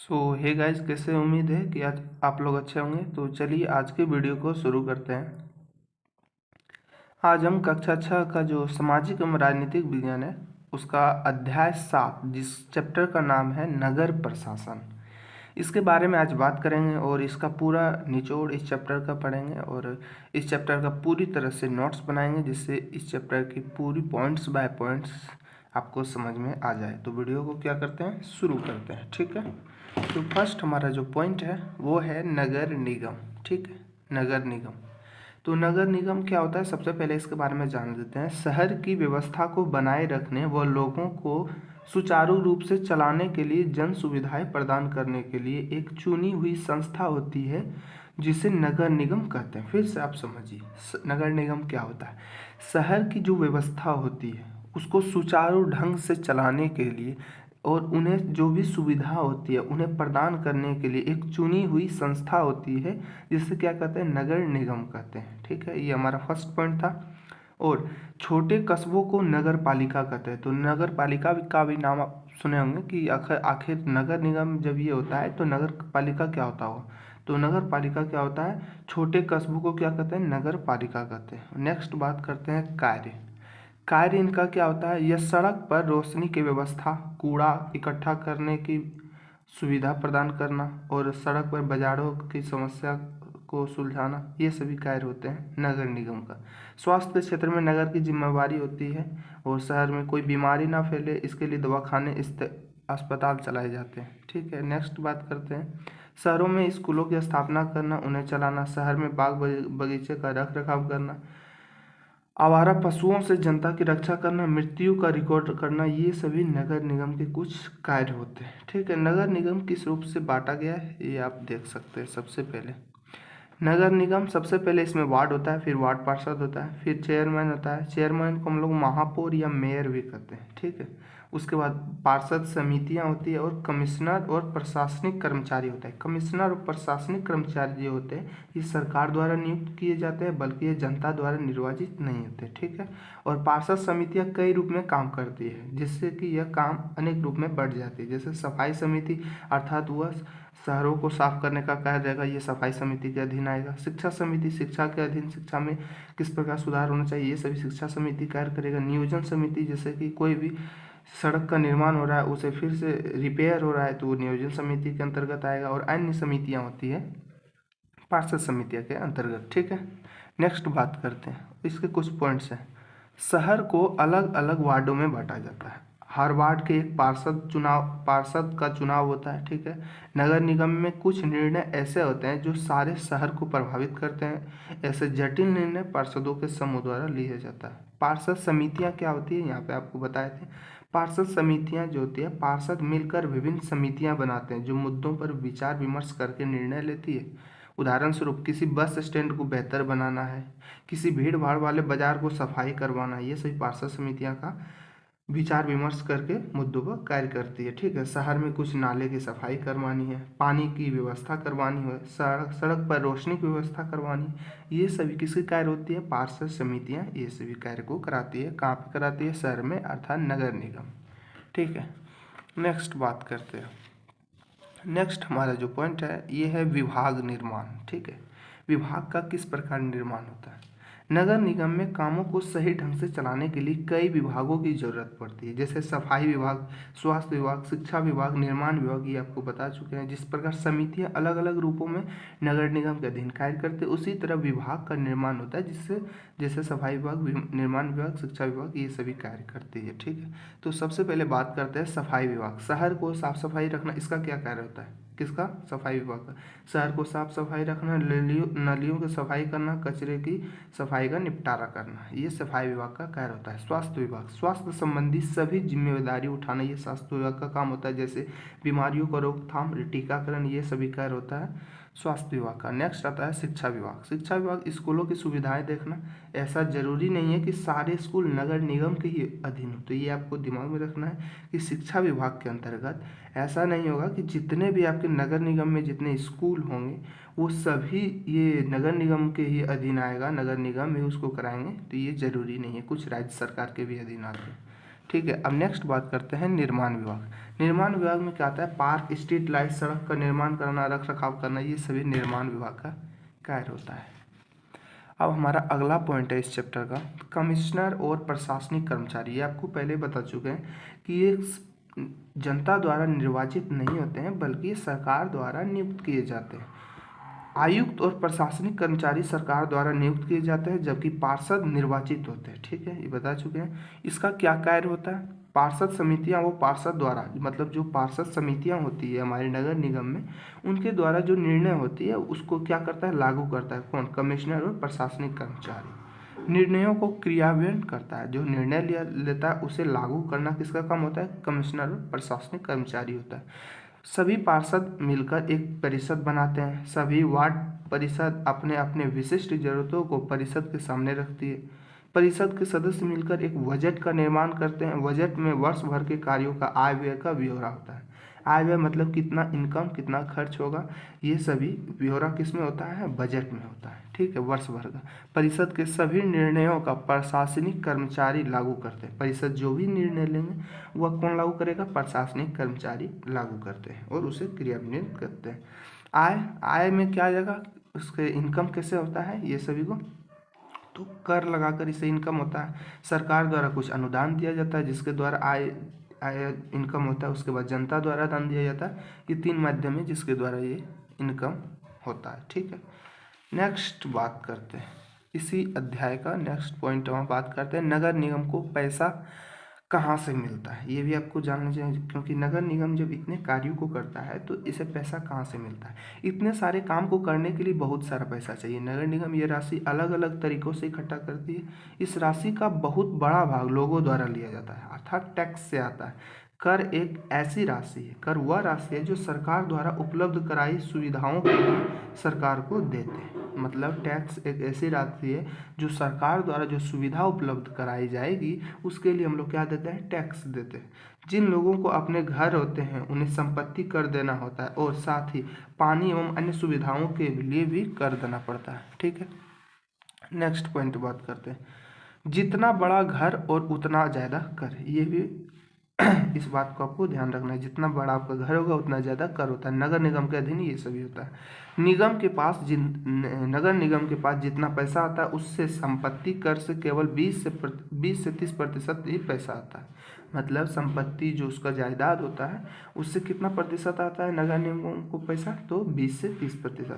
Hey guys, कैसे? उम्मीद है कि आज आप लोग अच्छे होंगे। तो चलिए आज के वीडियो को शुरू करते हैं। आज हम कक्षा 6 का जो सामाजिक एवं राजनीतिक विज्ञान है उसका अध्याय 7 जिस चैप्टर का नाम है नगर प्रशासन, इसके बारे में आज बात करेंगे और इसका पूरा निचोड़ इस चैप्टर का पढ़ेंगे और इस चैप्टर का पूरी तरह से नोट्स बनाएंगे जिससे इस चैप्टर की पूरी पॉइंट्स बाय पॉइंट्स आपको समझ में आ जाए। तो वीडियो को क्या करते हैं, शुरू करते हैं। ठीक है, तो फर्स्ट हमारा जो पॉइंट है वो है नगर निगम। ठीक है, नगर निगम। तो नगर निगम क्या होता है, सबसे पहले इसके बारे में जान लेते हैं। शहर की व्यवस्था को बनाए रखने व लोगों को सुचारू रूप से चलाने के लिए जन सुविधाएं प्रदान करने के लिए एक चुनी हुई संस्था होती है जिसे नगर निगम कहते हैं। फिर से आप समझिए, नगर निगम क्या होता है। शहर की जो व्यवस्था होती है उसको सुचारू ढंग से चलाने के लिए और उन्हें जो भी सुविधा होती है उन्हें प्रदान करने के लिए एक चुनी हुई संस्था होती है जिसे क्या कहते हैं, नगर निगम कहते हैं। ठीक है, ये हमारा फर्स्ट पॉइंट था। और छोटे कस्बों को नगर पालिका कहते हैं। तो नगर पालिका का भी नाम आप सुने होंगे कि आखिर आखिर नगर निगम जब ये होता है तो नगर पालिका क्या होता होगा। तो नगर पालिका क्या होता है, छोटे कस्बों को क्या कहते हैं, नगर पालिका कहते हैं। नेक्स्ट बात करते हैं कार्य। कार्य इनका क्या होता है, यह सड़क पर रोशनी की व्यवस्था, कूड़ा इकट्ठा करने की सुविधा प्रदान करना और सड़क पर बाजारों की समस्या को सुलझाना, ये सभी कार्य होते हैं नगर निगम का। स्वास्थ्य के क्षेत्र में नगर की जिम्मेवारी होती है और शहर में कोई बीमारी ना फैले इसके लिए दवाखाने अस्पताल चलाए जाते हैं। ठीक है, नेक्स्ट बात करते हैं। शहरों में स्कूलों की स्थापना करना, उन्हें चलाना, शहर में बाग बगीचे का रख रखाव करना, आवारा पशुओं से जनता की रक्षा करना, मृत्यु का रिकॉर्ड करना, ये सभी नगर निगम के कुछ कार्य होते हैं। ठीक है, नगर निगम किस रूप से बांटा गया है ये आप देख सकते हैं। सबसे पहले नगर निगम, सबसे पहले इसमें वार्ड होता है, फिर वार्ड पार्षद होता है, फिर चेयरमैन होता है। चेयरमैन को हम लोग महापौर या मेयर भी कहते हैं। ठीक है, उसके बाद पार्षद समितियां होती है और कमिश्नर और प्रशासनिक कर्मचारी होता है। कमिश्नर और प्रशासनिक कर्मचारी जो होते हैं ये सरकार द्वारा नियुक्त किए जाते हैं, बल्कि ये जनता द्वारा निर्वाचित नहीं होते। ठीक है, और पार्षद समितियां कई रूप में काम करती है जिससे कि यह काम अनेक रूप में बढ़ जाती है। जैसे सफाई समिति अर्थात वह शहरों को साफ करने का कार्य रहेगा, ये सफाई समिति के अधीन आएगा। शिक्षा समिति शिक्षा के अधीन, शिक्षा में किस प्रकार सुधार होना चाहिए ये सभी शिक्षा समिति कार्य करेगा। नियोजन समिति, जैसे कि कोई भी सड़क का निर्माण हो रहा है उसे फिर से रिपेयर हो रहा है तो वो नियोजन समिति के अंतर्गत आएगा। और अन्य समितियां होती है पार्षद समितियां के अंतर्गत। ठीक है, नेक्स्ट बात करते हैं, इसके कुछ पॉइंट्स हैं। शहर को अलग अलग वार्डों में बांटा जाता है। हर वार्ड के एक पार्षद का चुनाव होता है। ठीक है, नगर निगम में कुछ निर्णय ऐसे होते हैं जो सारे शहर को प्रभावित करते हैं। ऐसे जटिल निर्णय पार्षदों के समूह द्वारा लिया जाता है। पार्षद समितियां क्या होती है, यहाँ पे आपको बताए थे। पार्षद समितियां जो होती है, पार्षद मिलकर विभिन्न समितियां बनाते हैं जो मुद्दों पर विचार विमर्श करके निर्णय लेती है। उदाहरण स्वरूप किसी बस स्टैंड को बेहतर बनाना है, किसी भीड़ भाड़ वाले बाजार को सफाई करवाना है, ये सभी पार्षद समितियां का विचार विमर्श करके मुद्दों पर कार्य करती है। ठीक है, शहर में कुछ नाले की सफाई करवानी है, पानी की व्यवस्था करवानी है, सड़क पर रोशनी की व्यवस्था करवानी है, ये सभी किसकी कार्य होती है, पार्षद समितियां ये सभी कार्य को कराती है। कहाँ पे कराती है, शहर में अर्थात नगर निगम। ठीक है, नेक्स्ट बात करते हैं। नेक्स्ट हमारा जो पॉइंट है ये है विभाग निर्माण। ठीक है, विभाग का किस प्रकार निर्माण होता है। नगर निगम में कामों को सही ढंग से चलाने के लिए कई विभागों की जरूरत पड़ती है, जैसे सफाई विभाग, स्वास्थ्य विभाग, शिक्षा विभाग, निर्माण विभाग, ये आपको बता चुके हैं। जिस प्रकार समितियां अलग अलग रूपों में नगर निगम के अधीन कार्य करते हैं उसी तरह विभाग का निर्माण होता है जिससे जैसे सफाई विभाग, निर्माण विभाग, शिक्षा विभाग ये सभी कार्य करती है। ठीक है, तो सबसे पहले बात करते हैं सफाई विभाग। शहर को साफ सफाई रखना, इसका क्या कार्य होता है, किसका, सफाई विभाग का। शहर को साफ सफाई रखना, नलियों की सफाई करना, कचरे की सफाई का निपटारा करना, ये सफाई विभाग का कार्य होता है। स्वास्थ्य विभाग, स्वास्थ्य संबंधी सभी जिम्मेदारी उठाना, ये स्वास्थ्य विभाग का काम होता है। जैसे बीमारियों का रोकथाम, टीकाकरण, ये सभी कार्य होता है स्वास्थ्य विभाग का। नेक्स्ट आता है शिक्षा विभाग। शिक्षा विभाग स्कूलों की सुविधाएं देखना। ऐसा जरूरी नहीं है कि सारे स्कूल नगर निगम के ही अधीन हो, तो ये आपको दिमाग में रखना है कि शिक्षा विभाग के अंतर्गत ऐसा नहीं होगा कि जितने भी आपके नगर निगम में जितने स्कूल होंगे वो सभी ये नगर निगम के ही अधीन आएगा, नगर निगम ही उसको कराएंगे, तो ये जरूरी नहीं है, कुछ राज्य सरकार के भी अधीन आते हैं। ठीक है। अब नेक्स्ट बात करते हैं निर्माण विभाग। निर्माण विभाग में क्या आता है? पार्क, स्ट्रीट लाइट, सड़क का निर्माण करना, रख रखाव करना, ये सभी निर्माण विभाग का कार्य होता है। अब हमारा अगला पॉइंट है इस चैप्टर का, कमिश्नर और प्रशासनिक कर्मचारी। ये आपको पहले बता चुके हैं कि ये जनता द्वारा निर्वाचित नहीं होते हैं, बल्कि ये सरकार द्वारा नियुक्त किए जाते हैं। आयुक्त और प्रशासनिक कर्मचारी सरकार द्वारा नियुक्त किए जाते हैं, जबकि पार्षद निर्वाचित होते हैं। ठीक है, ये बता चुके हैं। इसका क्या कार्य होता है? पार्षद समितियां, वो पार्षद द्वारा, मतलब जो पार्षद समितियां होती है हमारे नगर निगम में, उनके द्वारा जो निर्णय होती है उसको क्या करता है? लागू करता है। कौन? कमिश्नर और प्रशासनिक कर्मचारी। निर्णयों को क्रियान्वयन करता है, जो निर्णय लेता है उसे लागू करना किसका काम होता है? कमिश्नर और प्रशासनिक कर्मचारी होता है। सभी पार्षद मिलकर एक परिषद बनाते हैं। सभी वार्ड परिषद अपने अपने विशिष्ट जरूरतों को परिषद के सामने रखती है। परिषद के सदस्य मिलकर एक बजट का निर्माण करते हैं। बजट में वर्ष भर के कार्यों का आय व्यय का ब्यौरा होता है। आय व्यय मतलब कितना इनकम, कितना खर्च होगा, ये सभी ब्यौरा किस में होता है? बजट में होता है। ठीक है, वर्ष भर का। परिषद के सभी निर्णयों का प्रशासनिक कर्मचारी लागू करते हैं। परिषद जो भी निर्णय लेंगे वह कौन लागू करेगा? प्रशासनिक कर्मचारी लागू करते हैं और उसे क्रियान्वित करते हैं। आय में क्या आ जाएगा? उसके इनकम कैसे होता है ये सभी को? तो कर लगाकर इसे इनकम होता है। सरकार द्वारा कुछ अनुदान दिया जाता है जिसके द्वारा आय इनकम होता है। उसके बाद जनता द्वारा दान दिया जाता है। ये 3 माध्यम है जिसके द्वारा ये इनकम होता है। ठीक है, नेक्स्ट बात करते हैं इसी अध्याय का नेक्स्ट पॉइंट हम बात करते हैं, नगर निगम को पैसा कहाँ से मिलता है। ये भी आपको जानना चाहिए, क्योंकि नगर निगम जब इतने कार्यों को करता है तो इसे पैसा कहाँ से मिलता है। इतने सारे काम को करने के लिए बहुत सारा पैसा चाहिए। नगर निगम ये राशि अलग अलग तरीकों से इकट्ठा करती है। इस राशि का बहुत बड़ा भाग लोगों द्वारा लिया जाता है, अर्थात टैक्स से आता है। कर एक ऐसी राशि है, कर वह राशि है जो सरकार द्वारा उपलब्ध कराई सुविधाओं के लिए सरकार को देते हैं। मतलब टैक्स एक ऐसी राशि है जो सरकार द्वारा जो सुविधा उपलब्ध कराई जाएगी उसके लिए हम लोग क्या देते हैं? टैक्स देते हैं। जिन लोगों को अपने घर होते हैं उन्हें संपत्ति कर देना होता है और साथ ही पानी एवं अन्य सुविधाओं के लिए भी कर देना पड़ता है। ठीक है, नेक्स्ट पॉइंट बात करते हैं, जितना बड़ा घर और उतना ज़्यादा कर। ये भी इस बात को आपको ध्यान रखना है, जितना बड़ा आपका घर होगा उतना ज़्यादा कर होता है। नगर निगम के अधीन ये सभी होता है। नगर निगम के पास जितना पैसा आता है उससे संपत्ति कर से केवल 20 से 30% ही पैसा आता है। मतलब संपत्ति जो उसका जायदाद होता है उससे कितना प्रतिशत आता है नगर निगम को पैसा? तो 20 से 30%।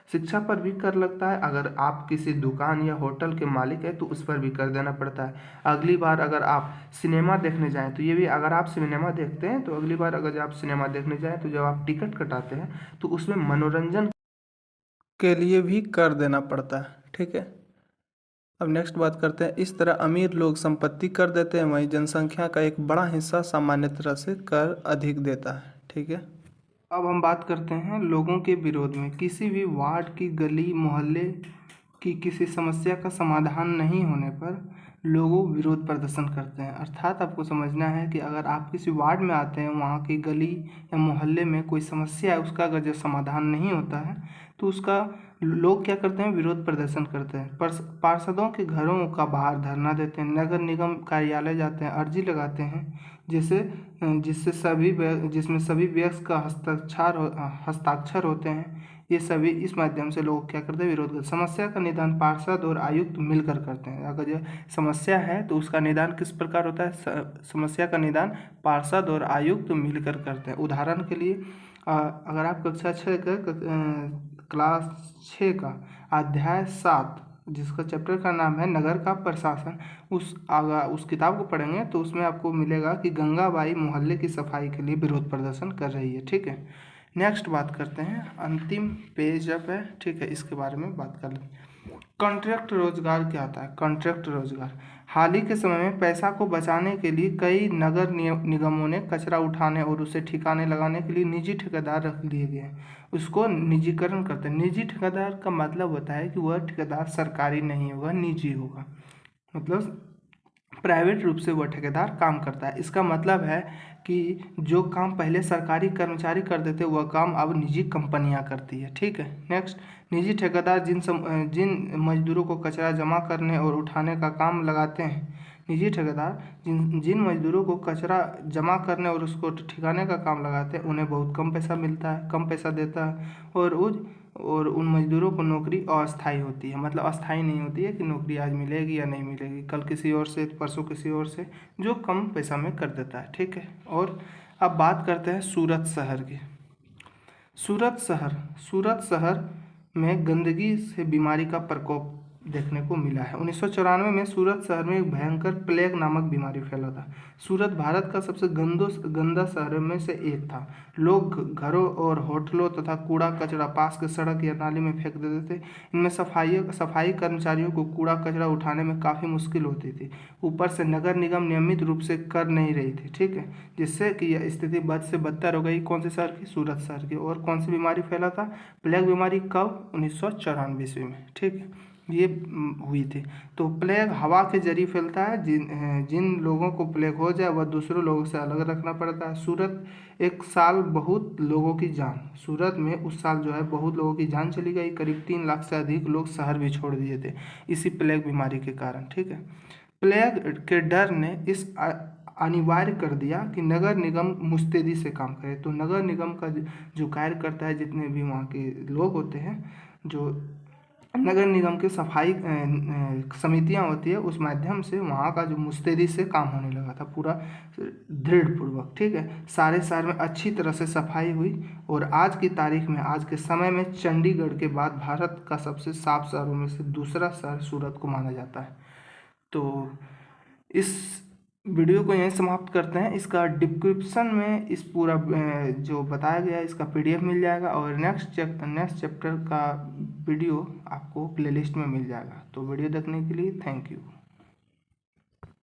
शिक्षा पर भी कर लगता है। अगर आप किसी दुकान या होटल के मालिक है तो उस पर भी कर देना पड़ता है। अगली बार अगर आप सिनेमा देखने जाएं तो ये भी, अगर आप सिनेमा देखते हैं तो अगली बार अगर आप सिनेमा देखने जाएं तो जब आप टिकट कटाते हैं तो उसमें मनोरंजन के लिए भी कर देना पड़ता है। ठीक है, अब नेक्स्ट बात करते हैं, इस तरह अमीर लोग संपत्ति कर देते हैं, वहीं जनसंख्या का एक बड़ा हिस्सा सामान्य तरह से कर अधिक देता है। ठीक है, अब हम बात करते हैं लोगों के विरोध में। किसी भी वार्ड की गली मोहल्ले की किसी समस्या का समाधान नहीं होने पर लोगों विरोध प्रदर्शन करते हैं। अर्थात आपको समझना है कि अगर आप किसी वार्ड में आते हैं, वहाँ की गली या मोहल्ले में कोई समस्या है, उसका अगर जो समाधान नहीं होता है तो उसका लोग क्या करते हैं? विरोध प्रदर्शन करते हैं। पार्षदों के घरों का बाहर धरना देते हैं, नगर निगम कार्यालय जाते हैं, अर्जी लगाते हैं, जिसमें सभी व्यक्ति का हस्ताक्षर होते हैं। ये सभी इस माध्यम से लोग क्या करते हैं? विरोध करते हैं। समस्या का निदान पार्षद और आयुक्त मिलकर करते हैं। अगर जो समस्या है तो उसका निदान किस प्रकार होता है? समस्या का निदान पार्षद और आयुक्त मिलकर करते हैं। उदाहरण के लिए अगर आप कक्षा 6 का क्लास 6 का अध्याय 7 जिसका चैप्टर का नाम है नगर का प्रशासन, उस किताब को पढ़ेंगे तो उसमें आपको मिलेगा कि गंगाबाई मोहल्ले की सफाई के लिए विरोध प्रदर्शन कर रही है। ठीक है, नेक्स्ट बात करते हैं, अंतिम पेज अप है। ठीक है, इसके बारे में बात कर लें। कॉन्ट्रैक्ट रोजगार क्या होता है? कॉन्ट्रैक्ट रोजगार हाल ही के समय में पैसा को बचाने के लिए कई नगर निगमों ने कचरा उठाने और उसे ठिकाने लगाने के लिए निजी ठेकेदार रख लिए गए हैं। उसको निजीकरण करते हैं। निजी ठेकेदार का मतलब होता है कि वह ठेकेदार सरकारी नहीं होगा, निजी होगा, मतलब प्राइवेट रूप से वह ठेकेदार काम करता है। इसका मतलब है कि जो काम पहले सरकारी कर्मचारी करते थे वह काम अब निजी कंपनियां करती है। ठीक है, नेक्स्ट, निजी ठेकेदार जिन मजदूरों को कचरा जमा करने और उठाने का काम लगाते हैं, निजी ठेकेदार जिन मजदूरों को कचरा जमा करने और उसको ठिकाने का काम लगाते हैं उन्हें बहुत कम पैसा मिलता है, कम पैसा देता है, और उन मजदूरों को नौकरी अस्थायी होती है, मतलब अस्थायी नहीं होती है कि नौकरी आज मिलेगी या नहीं मिलेगी, कल किसी और से, परसों किसी और से, जो कम पैसा में कर देता है। ठीक है। और अब बात करते हैं सूरत शहर की। सूरत शहर में गंदगी से बीमारी का प्रकोप देखने को मिला है। 1994 में सूरत शहर में एक भयंकर प्लेग नामक बीमारी फैला था। सूरत भारत का सबसे गंदा शहरों में से एक था। लोग घरों और होटलों तथा कूड़ा कचरा पास के सड़क या नाली में फेंक देते थे। इनमें सफाई कर्मचारियों को कूड़ा कचरा उठाने में काफ़ी मुश्किल होती थी। ऊपर से नगर निगम नियमित रूप से कर नहीं रही थी। ठीक है, जिससे कि यह स्थिति बद से बदतर हो गई। कौन से शहर की? सूरत शहर की। और कौन सी बीमारी फैला था? प्लेग बीमारी। कब? 1994 ईस्वी में। ठीक है, ये हुई थी। तो प्लेग हवा के जरिए फैलता है। जिन लोगों को प्लेग हो जाए वह दूसरों लोगों से अलग रखना पड़ता है। सूरत में उस साल जो है बहुत लोगों की जान चली गई। करीब 3 लाख से अधिक लोग शहर भी छोड़ दिए थे इसी प्लेग बीमारी के कारण। ठीक है, प्लेग के डर ने इस अनिवार्य कर दिया कि नगर निगम मुस्तैदी से काम करे। तो नगर निगम का जो कार्य करता है, जितने भी वहाँ के लोग होते हैं, जो नगर निगम की सफाई समितियां होती है, उस माध्यम से वहाँ का जो मुस्तैदी से काम होने लगा था पूरा दृढ़ पूर्वक। ठीक है, सारे शहर में अच्छी तरह से सफाई हुई और आज की तारीख में, आज के समय में चंडीगढ़ के बाद भारत का सबसे साफ शहरों में से दूसरा शहर सूरत को माना जाता है। तो इस वीडियो को यहीं समाप्त करते हैं। इसका डिस्क्रिप्शन में इस पूरा जो बताया गया है इसका PDF मिल जाएगा और नेक्स्ट चैप्टर का वीडियो आपको प्लेलिस्ट में मिल जाएगा। तो वीडियो देखने के लिए थैंक यू।